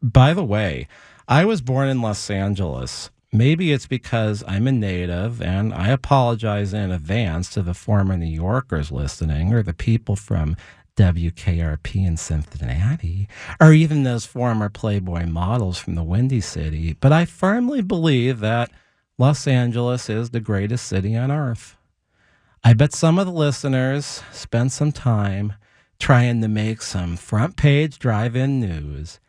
By the way, I was born in Los Angeles. Maybe it's because I'm a native, and I apologize in advance to the former New Yorkers listening or the people from WKRP in Cincinnati, or even those former Playboy models from the Windy City. But I firmly believe that Los Angeles is the greatest city on earth. I bet some of the listeners spent some time trying to make some front page drive-in news.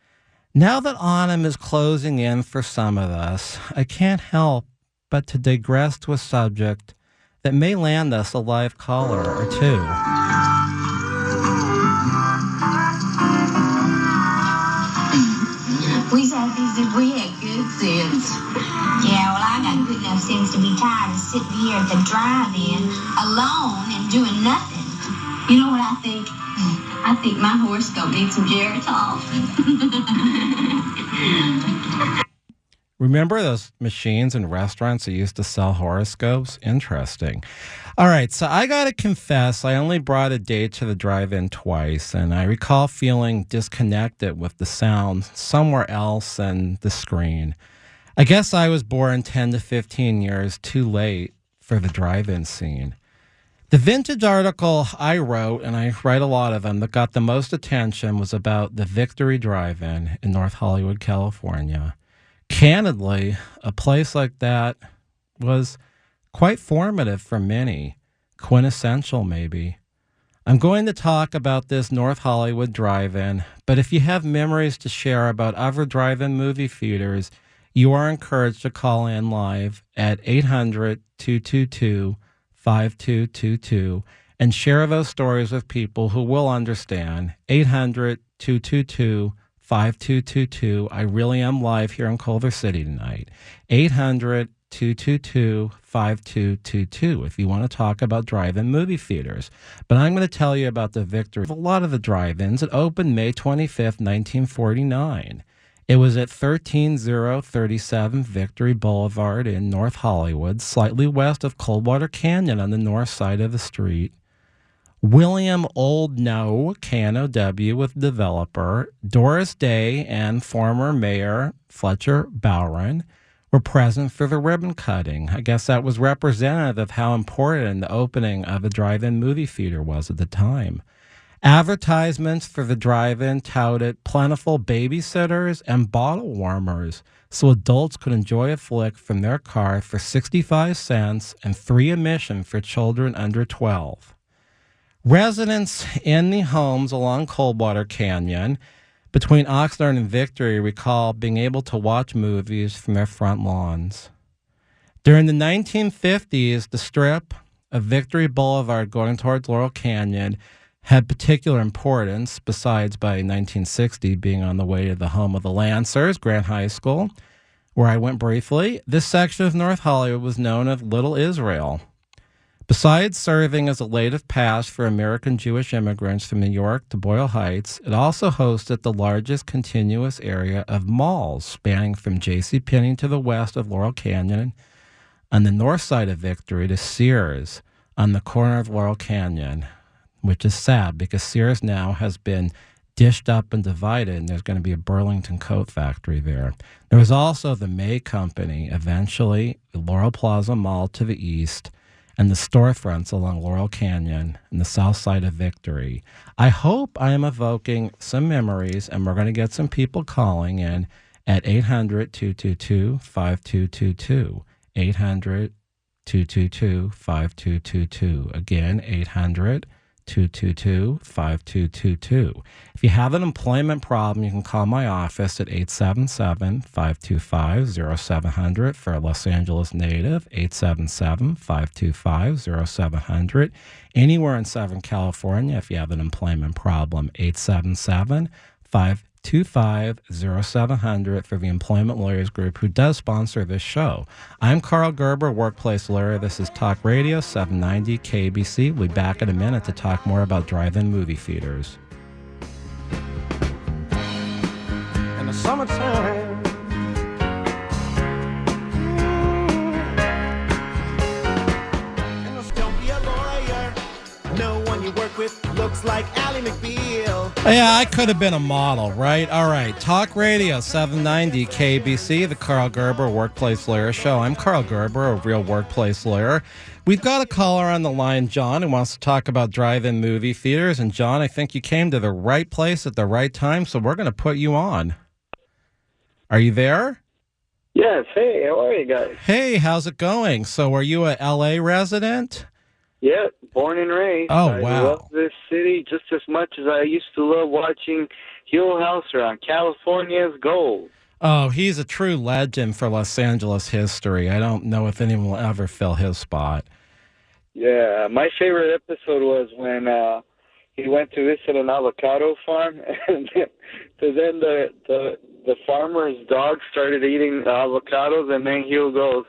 Now that autumn is closing in for some of us, I can't help but to digress to a subject that may land us a live caller or two. We said we had good sense. Yeah, well, I got good enough sense to be tired of sitting here at the drive-in alone and doing nothing. You know what I think? I think my horoscope needs some Geritol. Remember those machines in restaurants that used to sell horoscopes? Interesting. All right, so I got to confess, I only brought a date to the drive-in twice, and I recall feeling disconnected with the sound somewhere else than the screen. I guess I was born 10 to 15 years too late for the drive-in scene. The vintage article I wrote, and I write a lot of them, that got the most attention was about the Victory Drive-In in North Hollywood, California. Candidly, a place like that was quite formative for many, quintessential maybe. I'm going to talk about this North Hollywood drive-in, but if you have memories to share about other drive-in movie theaters, you are encouraged to call in live at 800-222-5222 and share those stories with people who will understand. 800-222-5222. I really am live here in Culver City tonight. 800-222-5222 if you want to talk about drive-in movie theaters. But I'm going to tell you about the Victory. A lot of the drive-ins, it opened May 25th, 1949. It was at 13037 Victory Boulevard in North Hollywood, slightly west of Coldwater Canyon on the north side of the street. William Oldnow, KNOW, with developer, Doris Day, and former Mayor Fletcher Bowron were present for the ribbon cutting. I guess that was representative of how important the opening of a drive-in movie theater was at the time. Advertisements for the drive-in touted plentiful babysitters and bottle warmers so adults could enjoy a flick from their car for 65 cents and free admission for children under 12. Residents in the homes along Coldwater Canyon between Oxnard and Victory recall being able to watch movies from their front lawns. During the 1950s, the strip of Victory Boulevard going towards Laurel Canyon had particular importance, besides by 1960 being on the way to the home of the Lancers, Grant High School, where I went briefly. This section of North Hollywood was known as Little Israel. Besides serving as a late of pass for American Jewish immigrants from New York to Boyle Heights, it also hosted the largest continuous area of malls, spanning from JCPenney to the west of Laurel Canyon, on the north side of Victory to Sears on the corner of Laurel Canyon, which is sad because Sears now has been dished up and divided, and there's going to be a Burlington coat factory there. There was also the May Company, eventually the Laurel Plaza Mall to the east, and the storefronts along Laurel Canyon and the south side of Victory. I hope I am evoking some memories, and we're going to get some people calling in at 800-222-5222. 800-222-5222. Again, 800-222-5222. If you have an employment problem, you can call my office at 877-525-0700 for a Los Angeles native, 877-525-0700. Anywhere in Southern California, if you have an employment problem, 877-525-0700 for the Employment Lawyers Group, who does sponsor this show. I'm Karl Gerber, workplace lawyer. This is Talk Radio 790 KBC. We'll be back in a minute to talk more about drive-in movie theaters. In the summertime, don't be a lawyer. No one you work with looks looks like Ally McBeal. Yeah, I could have been a model, right? All right. Talk Radio 790 KBC, the Karl Gerber Workplace Lawyer Show. I'm Karl Gerber, a real workplace lawyer. We've got a caller on the line, John, who wants to talk about drive-in movie theaters. And, John, I think you came to the right place at the right time, so we're going to put you on. Are you there? Yes. Hey, how are you guys? Hey, how's it going? So are you a L.A. resident? Yeah, born and raised. Oh, wow. I love this city just as much as I used to love watching Huell Hauser on California's Gold. Oh, he's a true legend for Los Angeles history. I don't know if anyone will ever fill his spot. Yeah, my favorite episode was when he went to visit an avocado farm, and then the farmer's dog started eating the avocados, and then Huell goes,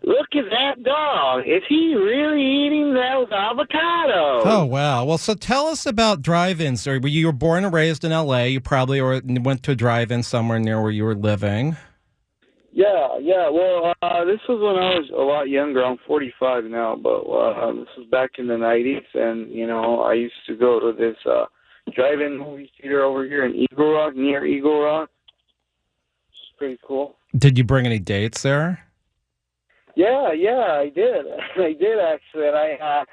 "Look at that dog. Is he really eating those avocados?" Oh, wow. Well, so tell us about drive-ins. You were born and raised in L.A. You probably went to a drive-in somewhere near where you were living. Yeah. Well, this was when I was a lot younger. I'm 45 now, but this was back in the 90s, and, I used to go to this drive-in movie theater over here in Eagle Rock, near Eagle Rock. It's pretty cool. Did you bring any dates there? Yeah, I did. I did, actually. And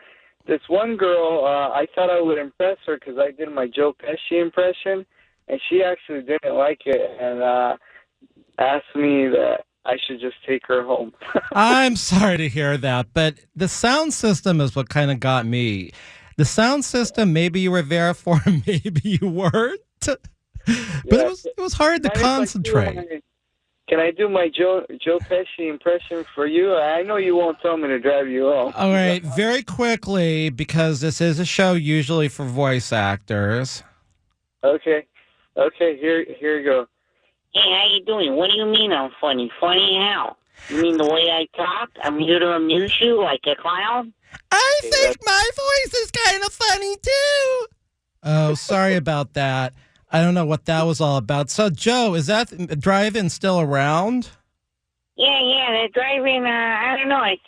this one girl, I thought I would impress her because I did my Joe Pesci impression, and she actually didn't like it and asked me that I should just take her home. I'm sorry to hear that, but the sound system is what kind of got me. The sound system, maybe you were there for, maybe you weren't. But Yeah. it was hard to concentrate. Can I do my Joe Pesci impression for you? I know you won't tell me to drive you home. All right, very quickly, because this is a show usually for voice actors. Okay, here you go. Hey, how you doing? What do you mean I'm funny? Funny how? You mean the way I talk? I'm here to amuse you like a clown? I think my voice is kind of funny, too. Oh, sorry about that. I don't know what that was all about. So, Joe, is that drive-in still around? Yeah, they're driving, I don't know, I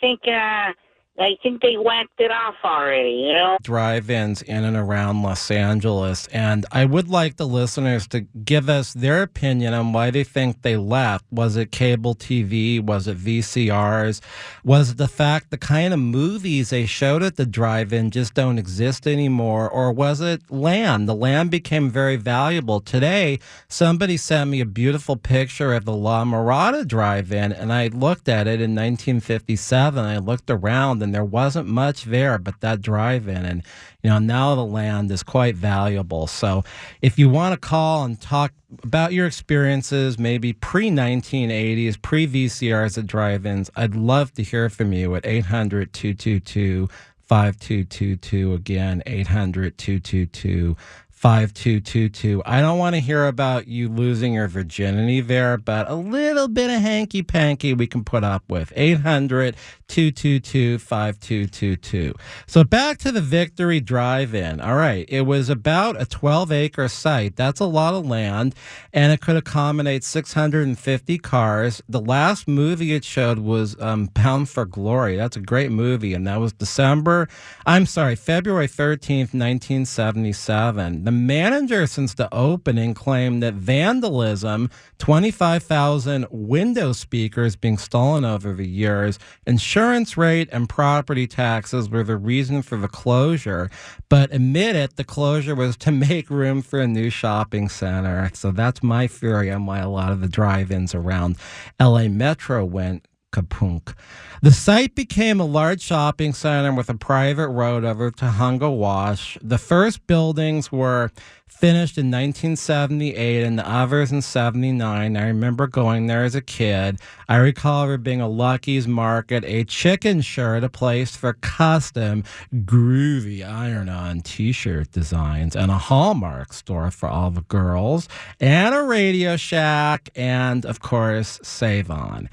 think they whacked it off already, Drive-ins in and around Los Angeles, and I would like the listeners to give us their opinion on why they think they left. Was it cable TV? Was it VCRs? Was it the fact the kind of movies they showed at the drive-in just don't exist anymore? Or was it land? The land became very valuable. Today, somebody sent me a beautiful picture of the La Mirada drive-in, and I looked at it in 1957. I looked around, and there wasn't much there but that drive-in, and now the land is quite valuable. So if you want to call and talk about your experiences, maybe pre-1980s, pre-VCRs at drive-ins, I'd love to hear from you at 800-222-5222. Again, 800-222-5222. I don't want to hear about you losing your virginity there, but a little bit of hanky-panky we can put up with. 800-222-5222. So back to the Victory Drive-In. All right, it was about a 12-acre site. That's a lot of land, and it could accommodate 650 cars. The last movie it showed was Bound for Glory. That's a great movie, and that was February 13th, 1977. The manager since the opening claimed that vandalism, 25,000 window speakers being stolen over the years, insurance rate, and property taxes were the reason for the closure, but admitted the closure was to make room for a new shopping center. So that's my theory on why a lot of the drive-ins around LA Metro went kapunk. The site became a large shopping center with a private road over Tahunga Wash. The first buildings were finished in 1978 and the others in 79. I remember going there as a kid. I recall there being a Lucky's Market, a chicken shirt, a place for custom groovy iron-on t-shirt designs, and a Hallmark store for all the girls, and a Radio Shack, and, of course, Save On,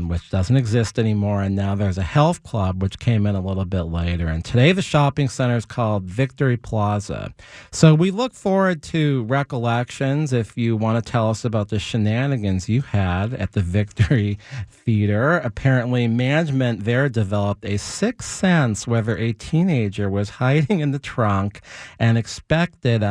which doesn't exist anymore, and now there's a health club, which came in a little bit later. And today the shopping center is called Victory Plaza. So we look forward to recollections if you want to tell us about the shenanigans you had at the Victory Theater. Apparently, management there developed a sixth sense whether a teenager was hiding in the trunk and expected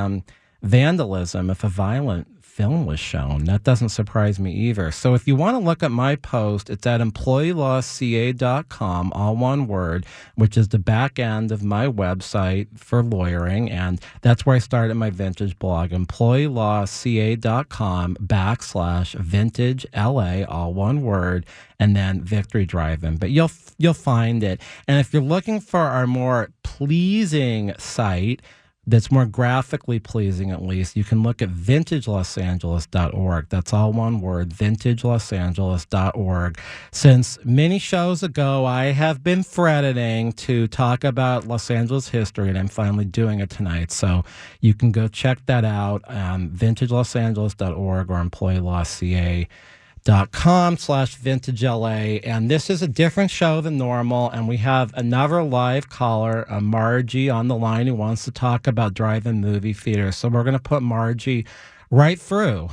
vandalism if a violent film was shown. That doesn't surprise me either. So if you want to look at my post, it's at employeelawca.com, all one word, which is the back end of my website for lawyering. And that's where I started my vintage blog, employeelawca.com/vintage LA, all one word, and then Victory Drive-In. But you'll find it. And if you're looking for our more pleasing site, that's more graphically pleasing, at least, you can look at vintagelosangeles.org. That's all one word, vintagelosangeles.org. Since many shows ago, I have been threatening to talk about Los Angeles history, and I'm finally doing it tonight. So you can go check that out on vintagelosangeles.org or employeelawca.com/vintage LA. And this is a different show than normal. And we have another live caller, Margie, on the line who wants to talk about drive-in movie theaters. So we're going to put Margie right through.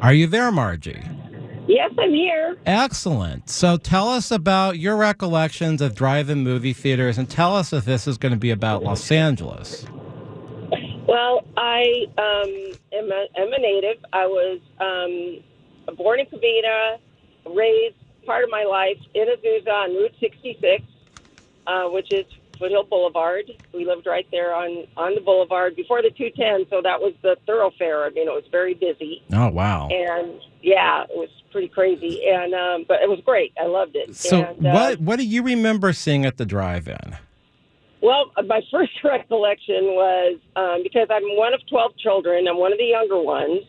Are you there, Margie? Yes, I'm here. Excellent. So tell us about your recollections of drive-in movie theaters, and tell us if this is going to be about Los Angeles. Well, I am a native. I was born in Covina, raised part of my life in Azusa on Route 66, which is Foothill Boulevard. We lived right there on the boulevard before the 210, so that was the thoroughfare. I mean, it was very busy. Oh, wow. And, yeah, it was pretty crazy. And but it was great. I loved it. So and, what do you remember seeing at the drive-in? Well, my first recollection was because I'm one of 12 children. I'm one of the younger ones.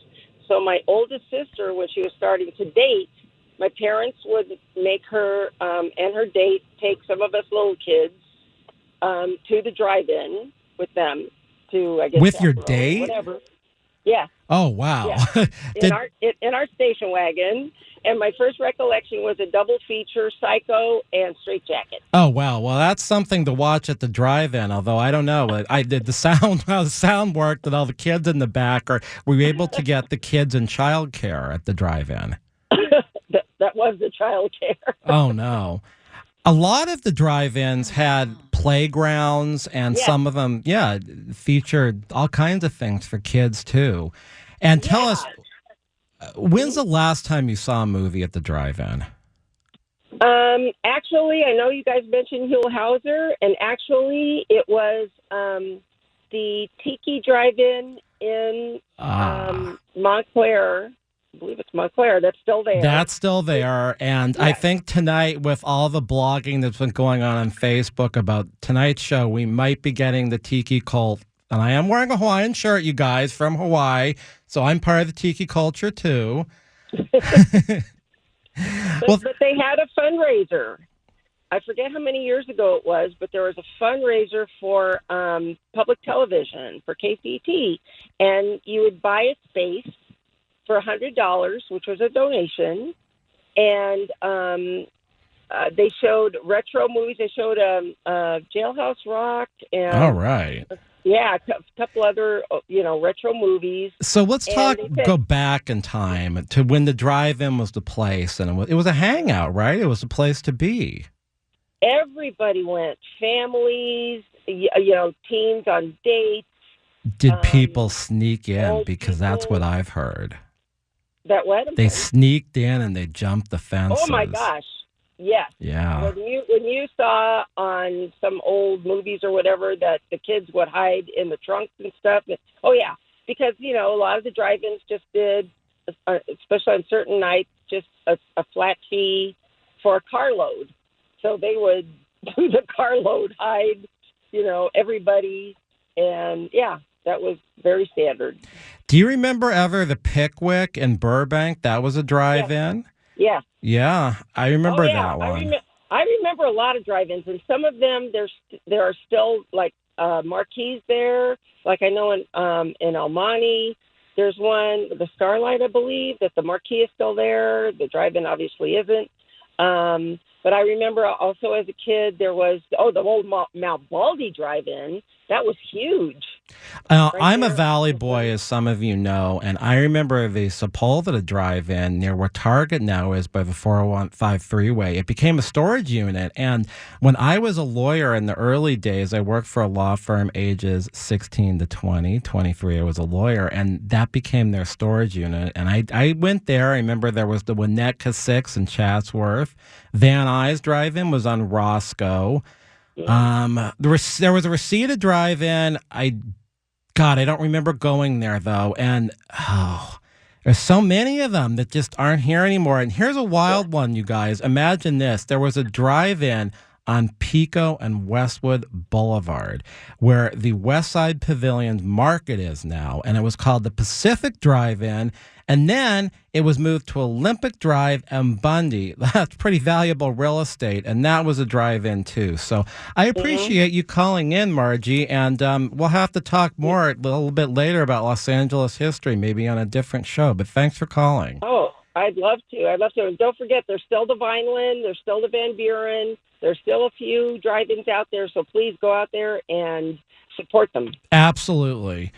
So my oldest sister, when she was starting to date, my parents would make her and her date take some of us little kids to the drive-in with them to, I guess, with your date? Whatever. Yeah. Oh, wow. Yeah. in our station wagon. And my first recollection was a double feature, Psycho and Straight Jacket. Oh, wow. Well, that's something to watch at the drive-in, although I don't know. I did the sound, how the sound worked and all the kids in the back. Or were you able to get the kids in childcare at the drive-in? that was the childcare. Oh, no. A lot of the drive-ins had playgrounds, and some of them, featured all kinds of things for kids, too. And tell us, when's the last time you saw a movie at the drive-in? Actually, I know you guys mentioned Huell Hauser, and actually it was the Tiki Drive-In in Montclair. I believe it's Montclair. That's still there. That's still there. And I think tonight, with all the blogging that's been going on Facebook about tonight's show, we might be getting the Tiki cult. And I am wearing a Hawaiian shirt, you guys, from Hawaii. So I'm part of the Tiki culture, too. But they had a fundraiser. I forget how many years ago it was, but there was a fundraiser for public television, for KCT. And you would buy a space for $100, which was a donation. And they showed retro movies. They showed Jailhouse Rock. And, all right. Yeah, a couple other, retro movies. So let's go back in time to when the drive-in was the place, and it was a hangout, right? It was a place to be. Everybody went, families, teens on dates. Did people sneak in? Because that's what I've heard. That what? They sneaked in and they jumped the fences. Oh my gosh! Yes. Yeah. When you saw on some old movies or whatever that the kids would hide in the trunks and stuff. Oh yeah, because a lot of the drive-ins just did, especially on certain nights, just a flat fee for a carload. So they would do the carload, hide, everybody, and that was very standard. Do you remember ever the Pickwick in Burbank? That was a drive-in? Yeah. Yeah, I remember that one. I remember a lot of drive-ins, and some of them there are still like marquees there. Like I know in El Monte, there's one, the Starlight, I believe, that the marquee is still there. The drive-in obviously isn't. But I remember also as a kid, there was, the old Mount Baldy drive-in. That was huge. Right I'm a there. Valley boy, as some of you know, and I remember the Sepulveda drive-in near where Target now is by the 415 freeway. It became a storage unit, and when I was a lawyer in the early days, I worked for a law firm ages 16 to 20, 23, I was a lawyer, and that became their storage unit. And I went there. I remember there was the Winnetka 6 in Chatsworth. Van Nuys drive-in was on Roscoe. There was a Reseda drive-in. I don't remember going there though. And there's so many of them that just aren't here anymore. And here's a wild one, you guys. Imagine this. There was a drive-in on Pico and Westwood Boulevard where the West Side Pavilion's market is now. And it was called the Pacific Drive-In. And then it was moved to Olympic Drive and Bundy. That's pretty valuable real estate. And that was a drive-in too. So I appreciate you calling in, Margie. And we'll have to talk more a little bit later about Los Angeles history, maybe on a different show. But thanks for calling. Oh, I'd love to. And don't forget, there's still the Vineland. There's still the Van Buren. There's still a few drive-ins out there. So please go out there and support them. Absolutely.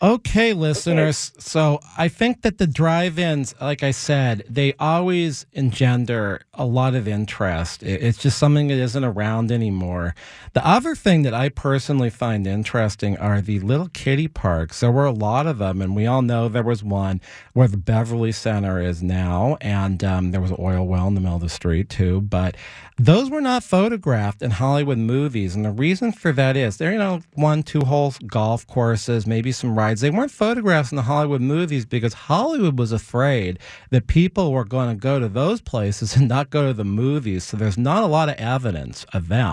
Okay, listeners. Okay. So I think that the drive-ins, like I said, they always engender a lot of interest. It's just something that isn't around anymore. The other thing that I personally find interesting are the little kiddie parks. There were a lot of them, and we all know there was one where the Beverly Center is now, and there was an oil well in the middle of the street too. But those were not photographed in Hollywood movies, and the reason for that is they're 1-2 hole golf courses, maybe some rides. They weren't photographs in the Hollywood movies because Hollywood was afraid that people were going to go to those places and not go to the movies. So there's not a lot of evidence of them.